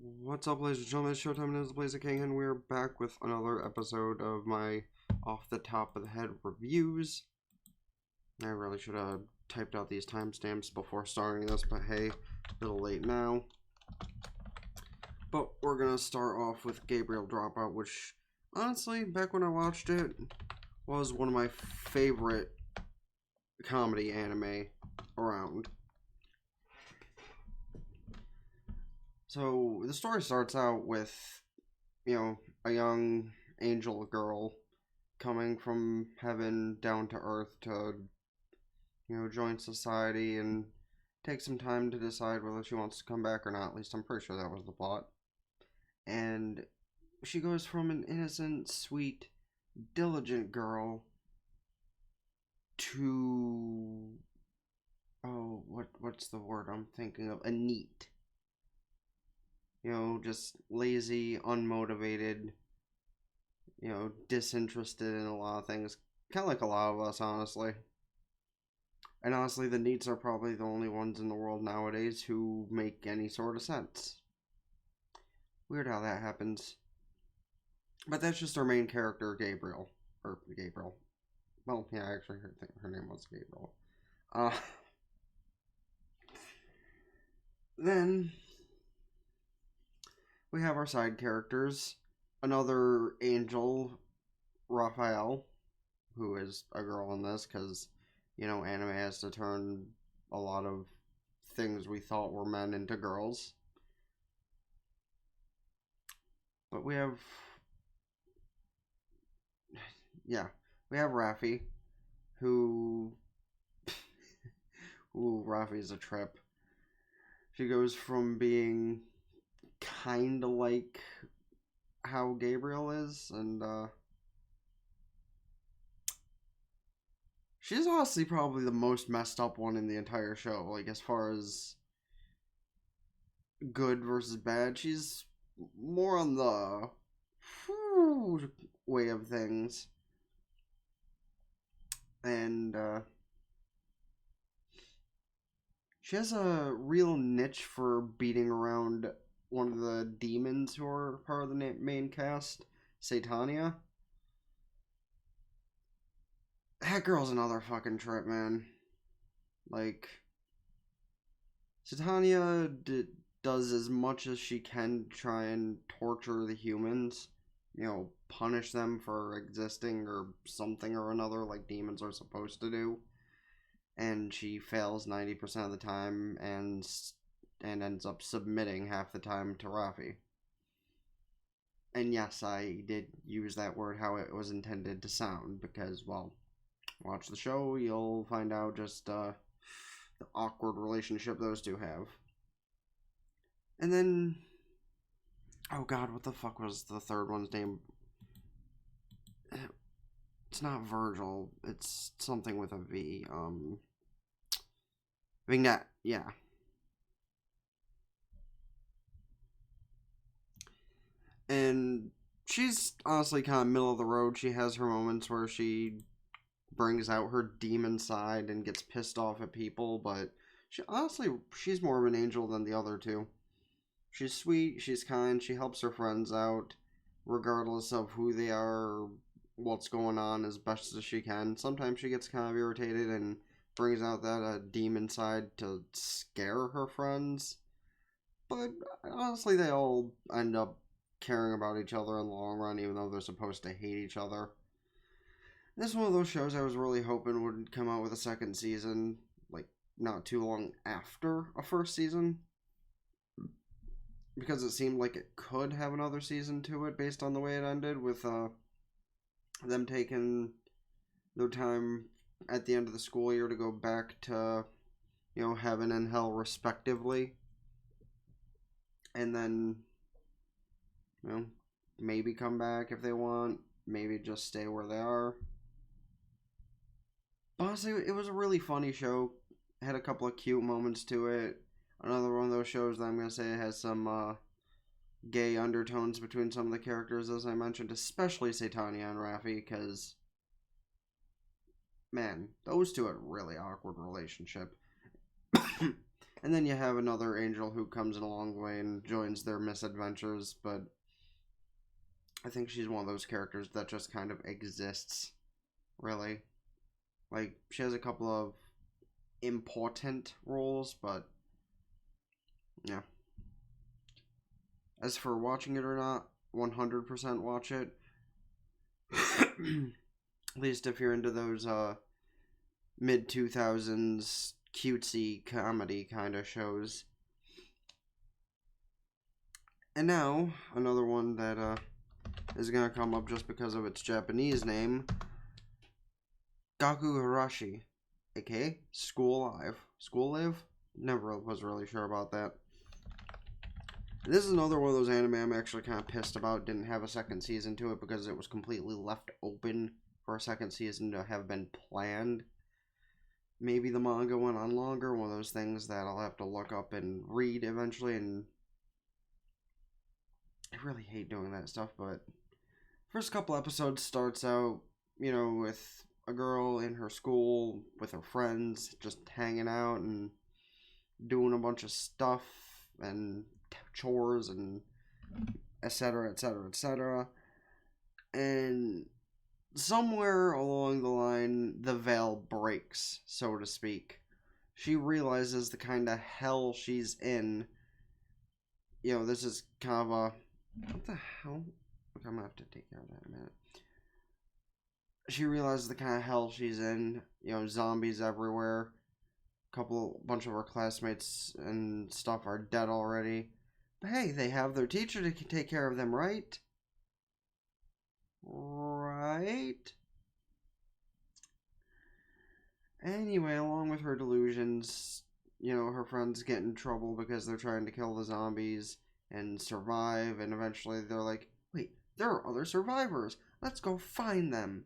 What's up, ladies and gentlemen? It's Showtime. It is the Blaze of King, and we're back with another episode of my off the top of the head reviews. I really should have typed out these timestamps before starting this, but hey, a little late now. But we're gonna start off with Gabriel Dropout, which honestly, back when I watched it, was one of my favorite comedy anime around. So the story starts out with, a young angel girl coming from heaven down to earth to, join society and take some time to decide whether she wants to come back or not. At least I'm pretty sure that was the plot. And she goes from an innocent, sweet, diligent girl to, what's the word I'm thinking of? A neat. Just lazy, unmotivated, disinterested in a lot of things. Kind of like a lot of us, honestly. And honestly, the neats are probably the only ones in the world nowadays who make any sort of sense. Weird how that happens. But that's just our main character, Gabriel. Or Gabriel. Well, yeah, actually, her name was Gabriel. Then we have our side characters. Another angel, Raphael, who is a girl in this, because, anime has to turn a lot of things we thought were men into girls. But we have Raffi, who, Raffi's a trip. She goes from being kind of like how Gabriel is, and she's honestly probably the most messed up one in the entire show. Like, as far as good versus bad, she's more on the way of things. And she has a real niche for beating around one of the demons who are part of the main cast, Satania. That girl's another fucking trip, man. Like, Satania does as much as she can to try and torture the humans, punish them for existing or something or another, like demons are supposed to do. And she fails 90% of the time and ends up submitting half the time to Rafi. And yes, I did use that word how it was intended to sound, because, well, watch the show, you'll find out just the awkward relationship those two have. And then, oh god, what the fuck was the third one's name? It's not Virgil, it's something with a V. Vignette, yeah. And she's honestly kind of middle of the road. She has her moments where she brings out her demon side and gets pissed off at people, but she's more of an angel than the other two. She's sweet, she's kind, she helps her friends out, regardless of who they are or what's going on, as best as she can. Sometimes she gets kind of irritated and brings out that demon side to scare her friends. But honestly, they all end up caring about each other in the long run, even though they're supposed to hate each other. This is one of those shows I was really hoping would come out with a second season, like, not too long after a first season. Because it seemed like it could have another season to it based on the way it ended, with them taking their time at the end of the school year to go back to, heaven and hell respectively. And then, maybe come back if they want, maybe just stay where they are. Honestly, it was a really funny show. It had a couple of cute moments to it. Another one of those shows that I'm going to say has some gay undertones between some of the characters, as I mentioned, especially Satania and Raffi, because, man, those two had a really awkward relationship. And then you have another angel who comes in along the way and joins their misadventures, but I think she's one of those characters that just kind of exists, really. Like, she has a couple of important roles, but yeah. As for watching it or not, 100% watch it. At least if you're into those mid-2000s cutesy comedy kind of shows. And now, another one that is going to come up just because of its Japanese name, Gaku Harashi, aka School Live. School Live? Never was really sure about that. This is another one of those anime I'm actually kind of pissed about. Didn't have a second season to it because it was completely left open for a second season to have been planned. Maybe the manga went on longer. One of those things that I'll have to look up and read eventually. And I really hate doing that stuff. But first couple episodes starts out, with a girl in her school with her friends, just hanging out and doing a bunch of stuff and chores and etc, etc, etc. And somewhere along the line, the veil breaks, so to speak. She realizes the kind of hell she's in. This is kind of a... What the hell? I'm going to have to take care of that in a minute. She realizes the kind of hell she's in. Zombies everywhere. Bunch of her classmates and stuff are dead already. But hey, they have their teacher to take care of them, right? Right? Anyway, along with her delusions, her friends get in trouble because they're trying to kill the zombies and survive, and eventually they're like, wait, there are other survivors. Let's go find them.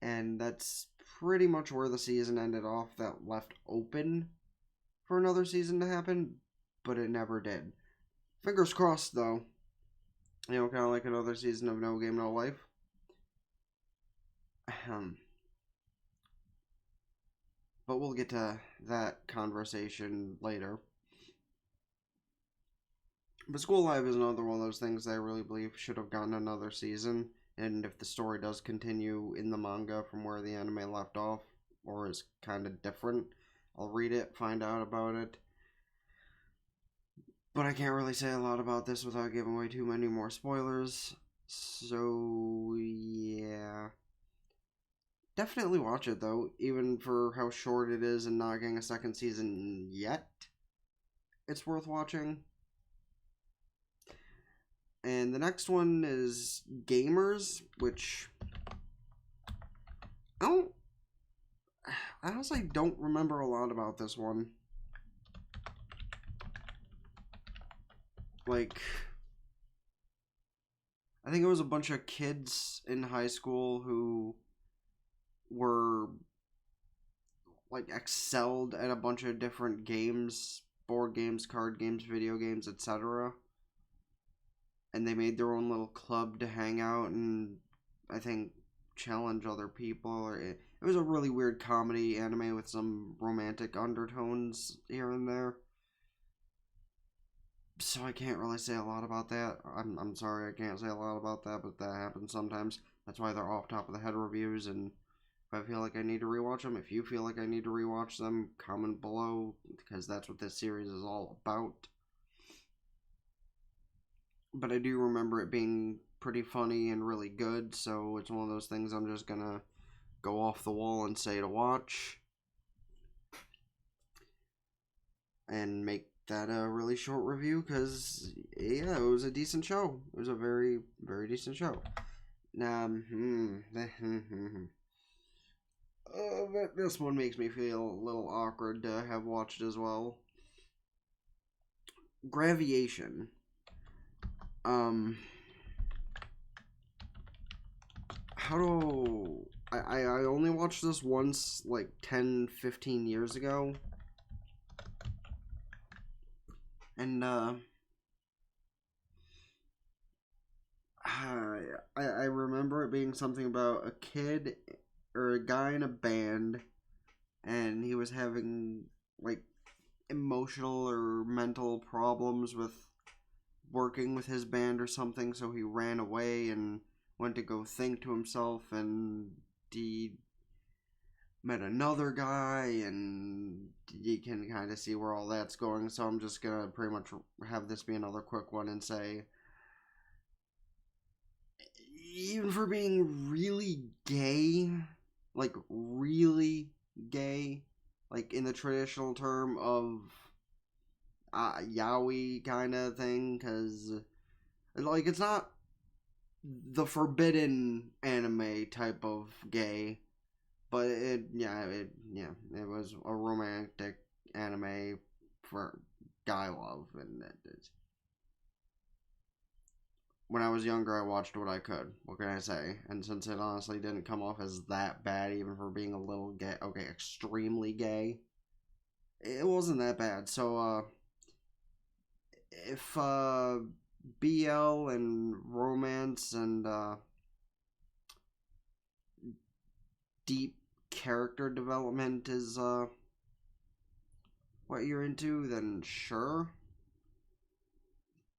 And that's pretty much where the season ended off, that left open for another season to happen, but it never did. Fingers crossed, though. Kind of like another season of No Game, No Life. But we'll get to that conversation later. But School Live is another one of those things that I really believe should have gotten another season. And if the story does continue in the manga from where the anime left off, or is kind of different, I'll read it, find out about it. But I can't really say a lot about this without giving away too many more spoilers. So, yeah. Definitely watch it, though, even for how short it is and not getting a second season yet. It's worth watching. And the next one is Gamers, which I honestly don't remember a lot about this one. Like, I think it was a bunch of kids in high school who were, like, excelled at a bunch of different games, board games, card games, video games, etc. And they made their own little club to hang out and, I think, challenge other people. It was a really weird comedy anime with some romantic undertones here and there. So I can't really say a lot about that. I'm sorry, I can't say a lot about that, but that happens sometimes. That's why they're off top of the head reviews, and if I feel like I need to rewatch them, if you feel like I need to rewatch them, comment below, because that's what this series is all about. But I do remember it being pretty funny and really good, so it's one of those things I'm just gonna go off the wall and say to watch. And make that a really short review, because, yeah, it was a decent show. It was a very, very decent show. Now, this one makes me feel a little awkward to have watched as well. Graviation. I only watched this once, like 10-15 years ago. And, I remember it being something about a kid or a guy in a band, and he was having, like, emotional or mental problems with working with his band or something, so he ran away and went to go think to himself, and he met another guy, and you can kind of see where all that's going. So I'm just gonna pretty much have this be another quick one and say, even for being really gay, like really gay, like in the traditional term of yaoi kind of thing, because like it's not the forbidden anime type of gay, but it was a romantic anime for guy love, and when I was younger, I watched what I could. What can I say? And since it honestly didn't come off as that bad, even for being a little gay, okay, extremely gay, it wasn't that bad. So, if BL and romance and deep character development is what you're into, then sure.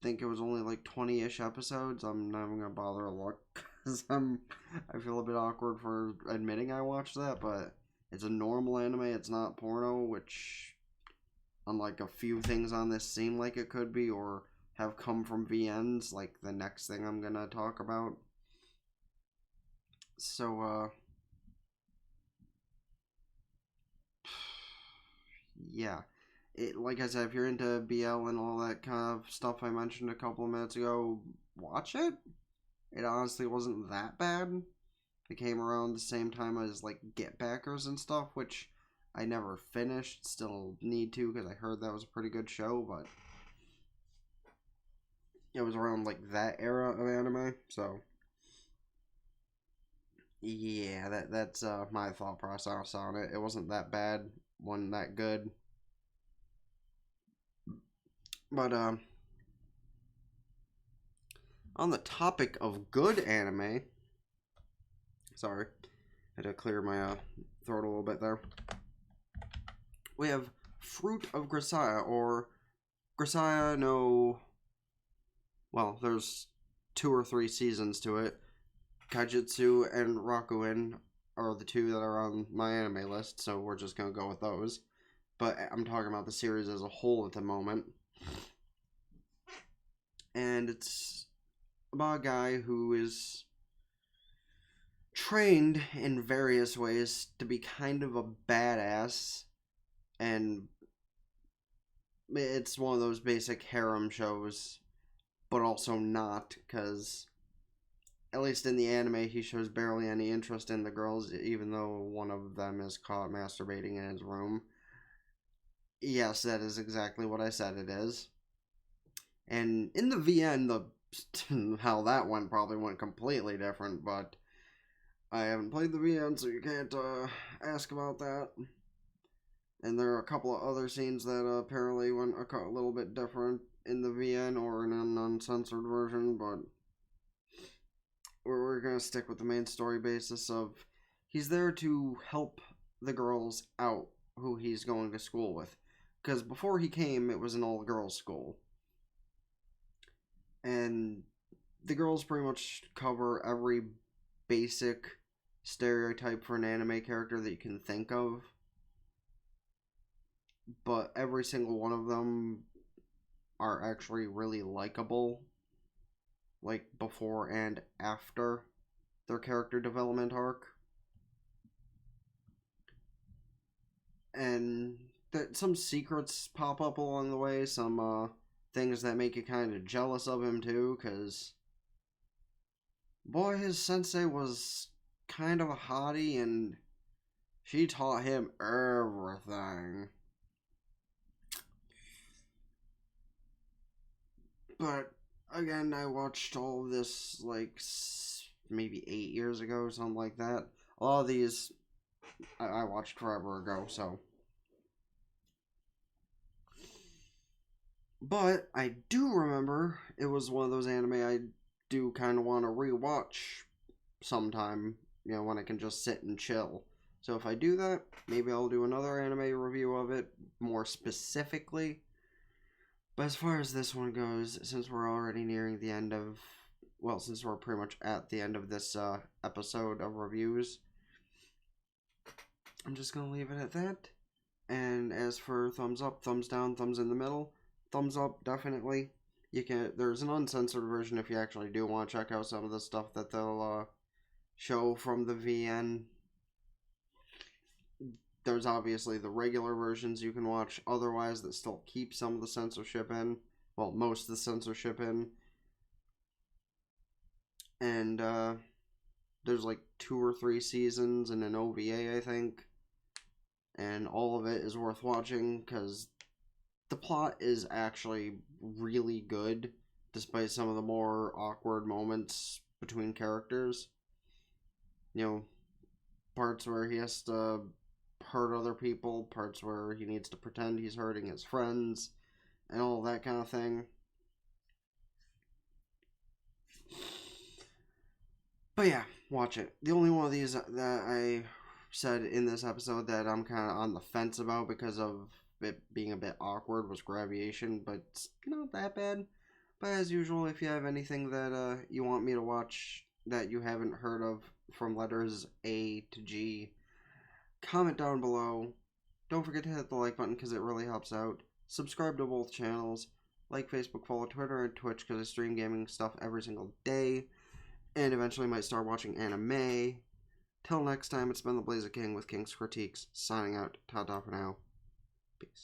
Think it was only like 20-ish episodes. I'm not even gonna bother to look because I feel a bit awkward for admitting I watched that, but it's a normal anime. It's not porno, which unlike a few things on this seem like it could be or have come from VNs, like the next thing I'm gonna talk about. So yeah. It, like I said, if you're into BL and all that kind of stuff I mentioned a couple of minutes ago, watch it. It honestly wasn't that bad. It came around the same time as like Get Backers and stuff, which I never finished. Still need to because I heard that was a pretty good show, but it was around like that era of anime. So yeah, that's my thought process on it. It wasn't that bad, wasn't that good, but on the topic of good anime, sorry, I had to clear my throat a little bit there. We have Fruit of Grisaia, or Grisaia no... Well, there's 2 or 3 seasons to it. Kaijutsu and Rakuin are the 2 that are on my anime list, so we're just going to go with those. But I'm talking about the series as a whole at the moment. And it's about a guy who is trained in various ways to be kind of a badass, and it's one of those basic harem shows, but also not, because at least in the anime he shows barely any interest in the girls, even though one of them is caught masturbating in his room. Yes, that is exactly what I said it is. And in the VN, how that went probably went completely different, but I haven't played the VN, so you can't ask about that. And there are a couple of other scenes that apparently went a little bit different in the VN or in an uncensored version, but we're going to stick with the main story basis of he's there to help the girls out who he's going to school with. Because before he came, it was an all-girls school. And the girls pretty much cover every basic stereotype for an anime character that you can think of. But every single one of them are actually really likable, like before and after their character development arc. And some secrets pop up along the way, some things that make you kind of jealous of him too, because boy, his sensei was kind of a hottie, and she taught him everything. But again, I watched all of this like maybe 8 years ago, something like that. A lot of these I watched forever ago, so. But I do remember it was one of those anime I do kind of want to rewatch sometime, when I can just sit and chill. So if I do that, maybe I'll do another anime review of it more specifically. But as far as this one goes, since we're already nearing the end of, well, since we're pretty much at the end of this episode of reviews, I'm just going to leave it at that. And as for thumbs up, thumbs down, thumbs in the middle, thumbs up, definitely. There's an uncensored version if you actually do want to check out some of the stuff that they'll show from the VN. There's obviously the regular versions you can watch otherwise that still keep some of the censorship in. Well, most of the censorship in. And there's like 2 or 3 seasons and an OVA, I think. And all of it is worth watching because the plot is actually really good, despite some of the more awkward moments between characters. You know, parts where he has to hurt other people, parts where he needs to pretend he's hurting his friends, and all that kind of thing. But yeah, watch it. The only one of these that I said in this episode that I'm kind of on the fence about because of it being a bit awkward was Graviation, but it's not that bad. But as usual, if you have anything that you want me to watch that you haven't heard of from letters A to G, comment down below. Don't forget to hit the like button because it really helps out. Subscribe to both channels. Like Facebook, follow Twitter and Twitch because I stream gaming stuff every single day. And eventually might start watching anime. Till next time, it's been the Blazer King with King's Critiques, signing out. Ta-ta for now. Peace.